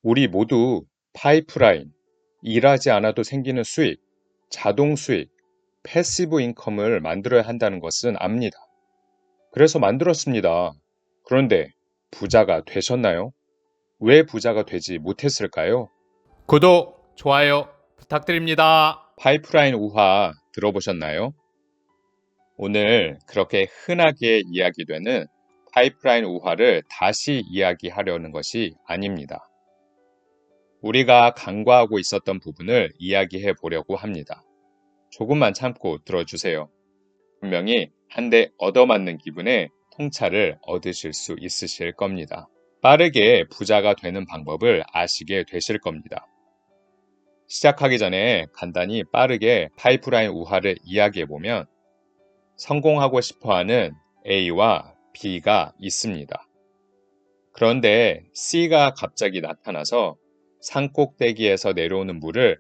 우리 모두 파이프라인, 일하지 않아도 생기는 수익, 자동 수익, 패시브 인컴을 만들어야 한다는 것은 압니다. 그래서 만들었습니다. 그런데 부자가 되셨나요? 왜 부자가 되지 못했을까요? 구독, 좋아요 부탁드립니다. 파이프라인 우화 들어보셨나요? 오늘 그렇게 흔하게 이야기되는 파이프라인 우화를 다시 이야기하려는 것이 아닙니다. 우리가 간과하고 있었던 부분을 이야기해 보려고 합니다. 조금만 참고 들어주세요. 분명히 한 대 얻어맞는 기분에 통찰을 얻으실 수 있으실 겁니다. 빠르게 부자가 되는 방법을 아시게 되실 겁니다. 시작하기 전에 간단히 빠르게 파이프라인 우화를 이야기해 보면 성공하고 싶어하는 A와 B가 있습니다. 그런데 C가 갑자기 나타나서 산꼭대기에서 내려오는 물을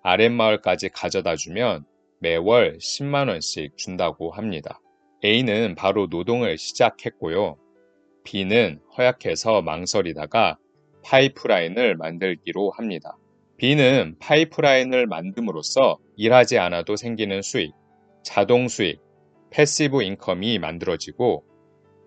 아랫마을까지 가져다 주면 매월 10만 원씩 준다고 합니다. A는 바로 노동을 시작했고요. B는 허약해서 망설이다가 파이프라인을 만들기로 합니다. B는 파이프라인을 만듦으로써 일하지 않아도 생기는 수익, 자동 수익, 패시브 인컴이 만들어지고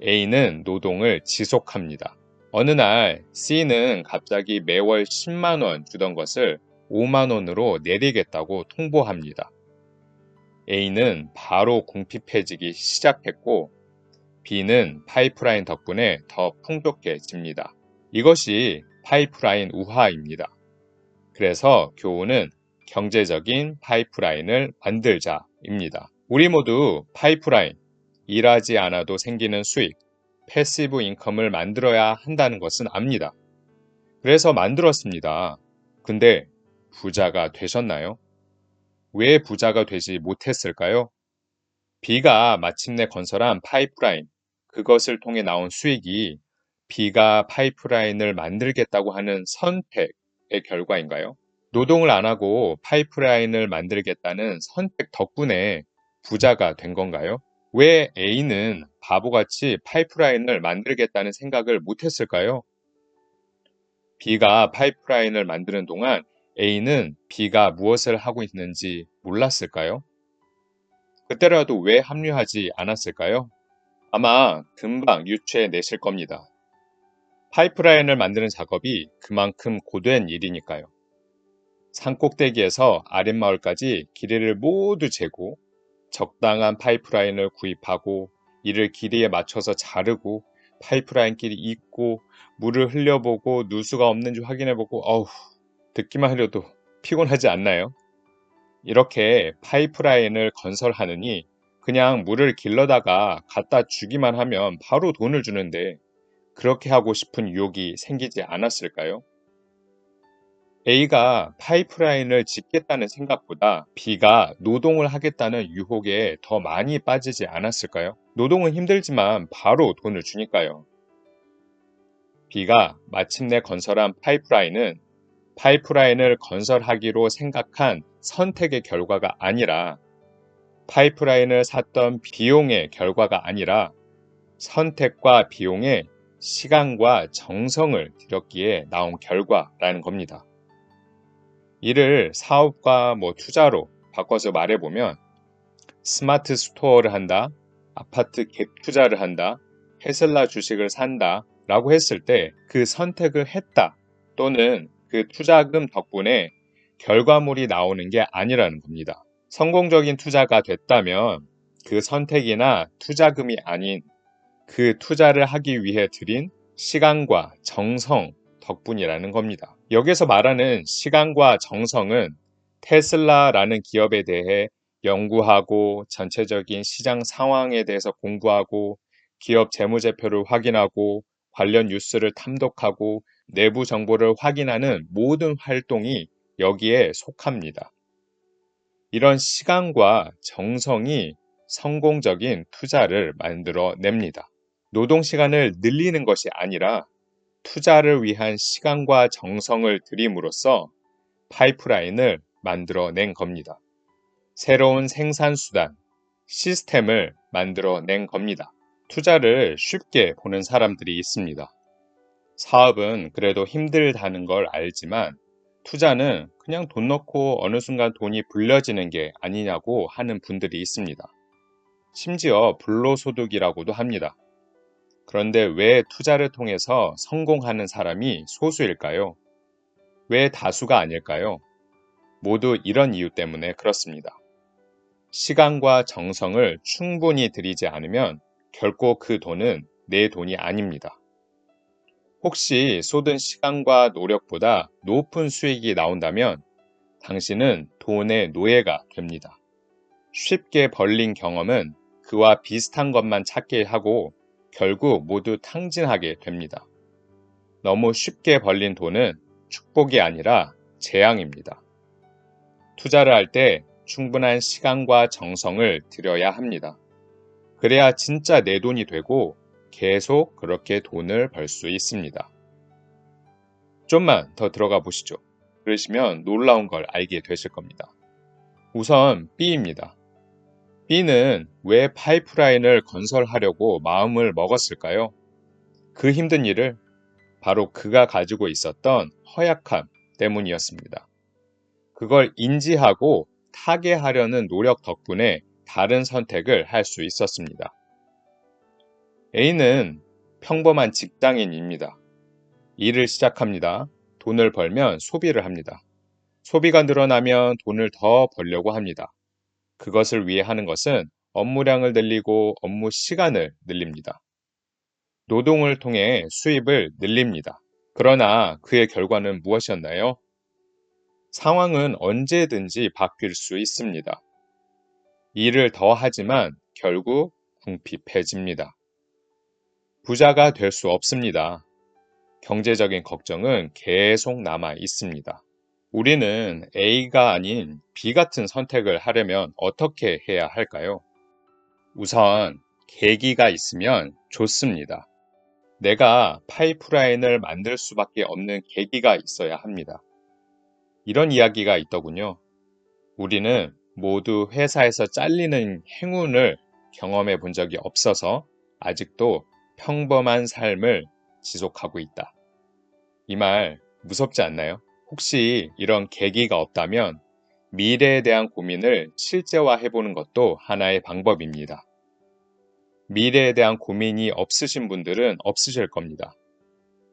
A는 노동을 지속합니다. 어느 날 C는 갑자기 매월 10만 원 주던 것을 5만 원으로 내리겠다고 통보합니다. A는 바로 궁핍해지기 시작했고 B는 파이프라인 덕분에 더 풍족해집니다. 이것이 파이프라인 우화입니다. 그래서 교훈은 경제적인 파이프라인을 만들자입니다. 우리 모두 파이프라인, 일하지 않아도 생기는 수익, 패시브 인컴을 만들어야 한다는 것은 압니다. 그래서 만들었습니다. 근데 부자가 되셨나요? 왜 부자가 되지 못했을까요? B가 마침내 건설한 파이프라인, 그것을 통해 나온 수익이 B가 파이프라인을 만들겠다고 하는 선택의 결과인가요? 노동을 안 하고 파이프라인을 만들겠다는 선택 덕분에 부자가 된 건가요? 왜 A는 바보같이 파이프라인을 만들겠다는 생각을 못했을까요? B가 파이프라인을 만드는 동안 A는 B가 무엇을 하고 있는지 몰랐을까요? 그때라도 왜 합류하지 않았을까요? 아마 금방 유추해내실 겁니다. 파이프라인을 만드는 작업이 그만큼 고된 일이니까요. 산꼭대기에서 아랫마을까지 길이를 모두 재고 적당한 파이프라인을 구입하고 이를 길이에 맞춰서 자르고 파이프라인 길이 있고 물을 흘려보고 누수가 없는지 확인해보고 듣기만 해도 피곤하지 않나요? 이렇게 파이프라인을 건설하느니 그냥 물을 길러다가 갖다 주기만 하면 바로 돈을 주는데 그렇게 하고 싶은 유혹이 생기지 않았을까요? A가 파이프라인을 짓겠다는 생각보다 B가 노동을 하겠다는 유혹에 더 많이 빠지지 않았을까요? 노동은 힘들지만 바로 돈을 주니까요. B가 마침내 건설한 파이프라인을 건설하기로 생각한 선택의 결과가 아니라 파이프라인을 샀던 비용의 결과가 아니라 선택과 비용의 시간과 정성을 들였기에 나온 결과라는 겁니다. 이를 사업과 투자로 바꿔서 말해보면 스마트 스토어를 한다, 아파트 갭 투자를 한다, 테슬라 주식을 산다 라고 했을 때 그 선택을 했다 또는 그 투자금 덕분에 결과물이 나오는 게 아니라는 겁니다. 성공적인 투자가 됐다면 그 선택이나 투자금이 아닌 그 투자를 하기 위해 들인 시간과 정성 덕분이라는 겁니다. 여기서 말하는 시간과 정성은 테슬라라는 기업에 대해 연구하고 전체적인 시장 상황에 대해서 공부하고 기업 재무제표를 확인하고 관련 뉴스를 탐독하고 내부 정보를 확인하는 모든 활동이 여기에 속합니다. 이런 시간과 정성이 성공적인 투자를 만들어냅니다. 노동시간을 늘리는 것이 아니라 투자를 위한 시간과 정성을 들임으로써 파이프라인을 만들어낸 겁니다. 새로운 생산수단, 시스템을 만들어낸 겁니다. 투자를 쉽게 보는 사람들이 있습니다. 사업은 그래도 힘들다는 걸 알지만 투자는 그냥 돈 넣고 어느 순간 돈이 불려지는 게 아니냐고 하는 분들이 있습니다. 심지어 불로소득이라고도 합니다. 그런데 왜 투자를 통해서 성공하는 사람이 소수일까요? 왜 다수가 아닐까요? 모두 이런 이유 때문에 그렇습니다. 시간과 정성을 충분히 들이지 않으면 결코 그 돈은 내 돈이 아닙니다. 혹시 쏟은 시간과 노력보다 높은 수익이 나온다면 당신은 돈의 노예가 됩니다. 쉽게 벌린 경험은 그와 비슷한 것만 찾게 하고 결국 모두 탕진하게 됩니다. 너무 쉽게 벌린 돈은 축복이 아니라 재앙입니다. 투자를 할 때 충분한 시간과 정성을 들여야 합니다. 그래야 진짜 내 돈이 되고 계속 그렇게 돈을 벌 수 있습니다. 좀만 더 들어가 보시죠. 그러시면 놀라운 걸 알게 되실 겁니다. 우선 B입니다. B는 왜 파이프라인을 건설하려고 마음을 먹었을까요? 그 힘든 일을 바로 그가 가지고 있었던 허약함 때문이었습니다. 그걸 인지하고 타개하려는 노력 덕분에 다른 선택을 할 수 있었습니다. A는 평범한 직장인입니다. 일을 시작합니다. 돈을 벌면 소비를 합니다. 소비가 늘어나면 돈을 더 벌려고 합니다. 그것을 위해 하는 것은 업무량을 늘리고 업무 시간을 늘립니다. 노동을 통해 수입을 늘립니다. 그러나 그의 결과는 무엇이었나요? 상황은 언제든지 바뀔 수 있습니다. 일을 더 하지만 결국 궁핍해집니다. 부자가 될 수 없습니다. 경제적인 걱정은 계속 남아 있습니다. 우리는 A가 아닌 B 같은 선택을 하려면 어떻게 해야 할까요? 우선 계기가 있으면 좋습니다. 내가 파이프라인을 만들 수밖에 없는 계기가 있어야 합니다. 이런 이야기가 있더군요. 우리는 모두 회사에서 잘리는 행운을 경험해 본 적이 없어서 아직도 평범한 삶을 지속하고 있다. 이 말 무섭지 않나요? 혹시 이런 계기가 없다면 미래에 대한 고민을 실제화해 보는 것도 하나의 방법입니다. 미래에 대한 고민이 없으신 분들은 없으실 겁니다.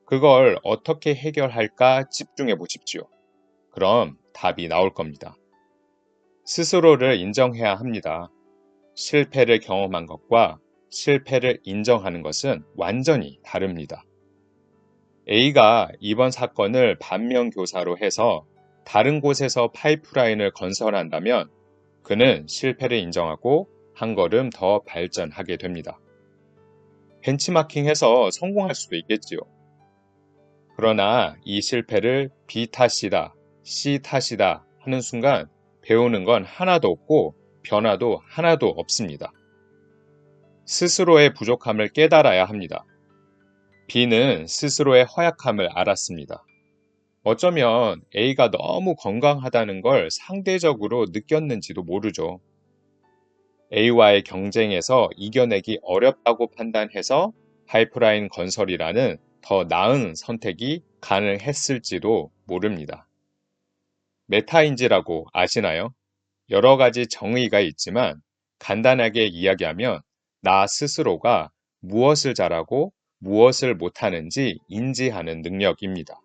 그걸 어떻게 해결할까 집중해 보십시오. 그럼 답이 나올 겁니다. 스스로를 인정해야 합니다. 실패를 경험한 것과 실패를 인정하는 것은 완전히 다릅니다. A가 이번 사건을 반면교사로 해서 다른 곳에서 파이프라인을 건설한다면 그는 실패를 인정하고 한 걸음 더 발전하게 됩니다. 벤치마킹해서 성공할 수도 있겠지요. 그러나 이 실패를 B 탓이다, C 탓이다 하는 순간 배우는 건 하나도 없고 변화도 하나도 없습니다. 스스로의 부족함을 깨달아야 합니다. B는 스스로의 허약함을 알았습니다. 어쩌면 A가 너무 건강하다는 걸 상대적으로 느꼈는지도 모르죠. A와의 경쟁에서 이겨내기 어렵다고 판단해서 파이프라인 건설이라는 더 나은 선택이 가능했을지도 모릅니다. 메타인지라고 아시나요? 여러 가지 정의가 있지만 간단하게 이야기하면 나 스스로가 무엇을 잘하고 무엇을 못하는지 인지하는 능력입니다.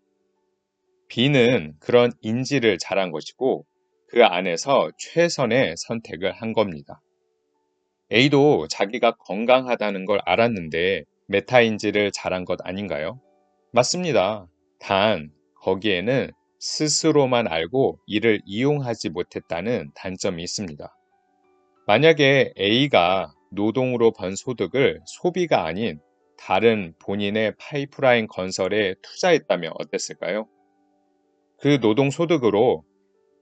B는 그런 인지를 잘한 것이고 그 안에서 최선의 선택을 한 겁니다. A도 자기가 건강하다는 걸 알았는데 메타인지를 잘한 것 아닌가요? 맞습니다. 단 거기에는 스스로만 알고 이를 이용하지 못했다는 단점이 있습니다. 만약에 A가 노동으로 번 소득을 소비가 아닌 다른 본인의 파이프라인 건설에 투자했다면 어땠을까요? 그 노동 소득으로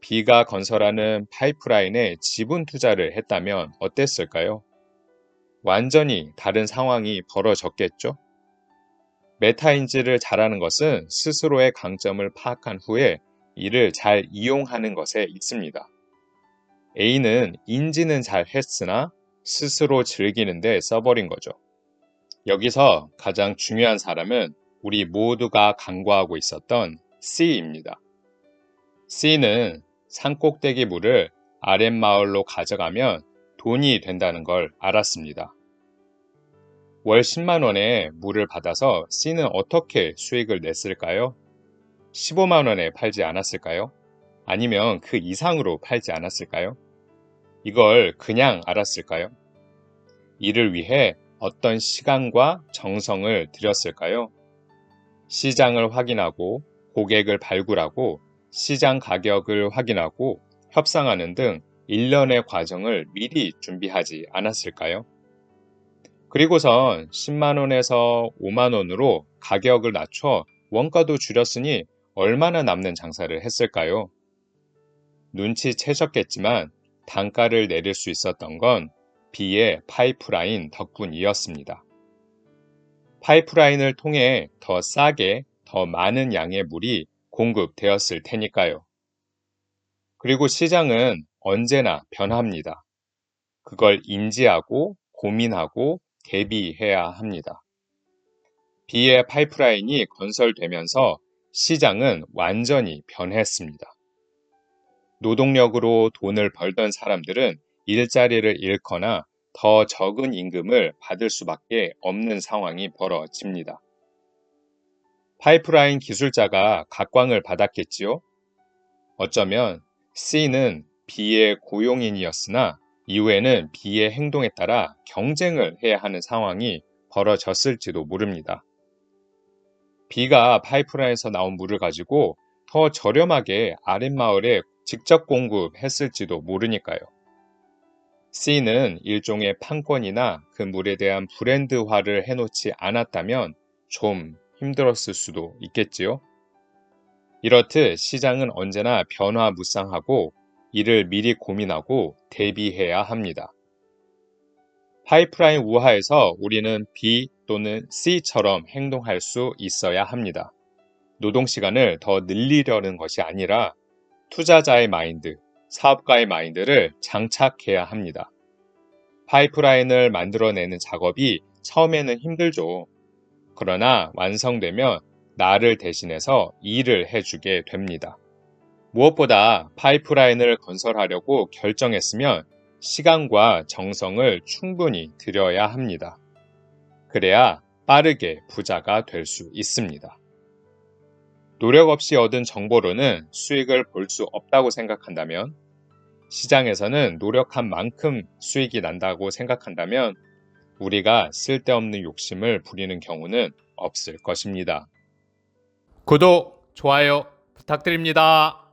B가 건설하는 파이프라인에 지분 투자를 했다면 어땠을까요? 완전히 다른 상황이 벌어졌겠죠? 메타인지를 잘하는 것은 스스로의 강점을 파악한 후에 이를 잘 이용하는 것에 있습니다. A는 인지는 잘 했으나 스스로 즐기는데 써버린 거죠. 여기서 가장 중요한 사람은 우리 모두가 간과하고 있었던 C입니다. C는 산꼭대기 물을 아랫마을로 가져가면 돈이 된다는 걸 알았습니다. 월 10만 원에 물을 받아서 C는 어떻게 수익을 냈을까요? 15만 원에 팔지 않았을까요? 아니면 그 이상으로 팔지 않았을까요? 이걸 그냥 알았을까요? 이를 위해 어떤 시간과 정성을 들였을까요? 시장을 확인하고 고객을 발굴하고 시장 가격을 확인하고 협상하는 등 일련의 과정을 미리 준비하지 않았을까요? 그리고선 10만 원에서 5만 원으로 가격을 낮춰 원가도 줄였으니 얼마나 남는 장사를 했을까요? 눈치채셨겠지만 단가를 내릴 수 있었던 건 B의 파이프라인 덕분이었습니다. 파이프라인을 통해 더 싸게 더 많은 양의 물이 공급되었을 테니까요. 그리고 시장은 언제나 변합니다. 그걸 인지하고 고민하고 대비해야 합니다. B의 파이프라인이 건설되면서 시장은 완전히 변했습니다. 노동력으로 돈을 벌던 사람들은 일자리를 잃거나 더 적은 임금을 받을 수밖에 없는 상황이 벌어집니다. 파이프라인 기술자가 각광을 받았겠지요? 어쩌면 C는 B의 고용인이었으나 이후에는 B의 행동에 따라 경쟁을 해야 하는 상황이 벌어졌을지도 모릅니다. B가 파이프라인에서 나온 물을 가지고 더 저렴하게 아랫마을에 직접 공급했을지도 모르니까요. C는 일종의 판권이나 그 물에 대한 브랜드화를 해놓지 않았다면 좀 힘들었을 수도 있겠지요. 이렇듯 시장은 언제나 변화무쌍하고 이를 미리 고민하고 대비해야 합니다. 파이프라인 우하에서 우리는 B 또는 C처럼 행동할 수 있어야 합니다. 노동시간을 더 늘리려는 것이 아니라 투자자의 마인드, 사업가의 마인드를 장착해야 합니다. 파이프라인을 만들어내는 작업이 처음에는 힘들죠. 그러나 완성되면 나를 대신해서 일을 해주게 됩니다. 무엇보다 파이프라인을 건설하려고 결정했으면 시간과 정성을 충분히 들여야 합니다. 그래야 빠르게 부자가 될 수 있습니다. 노력 없이 얻은 정보로는 수익을 볼 수 없다고 생각한다면, 시장에서는 노력한 만큼 수익이 난다고 생각한다면 우리가 쓸데없는 욕심을 부리는 경우는 없을 것입니다. 구독, 좋아요 부탁드립니다.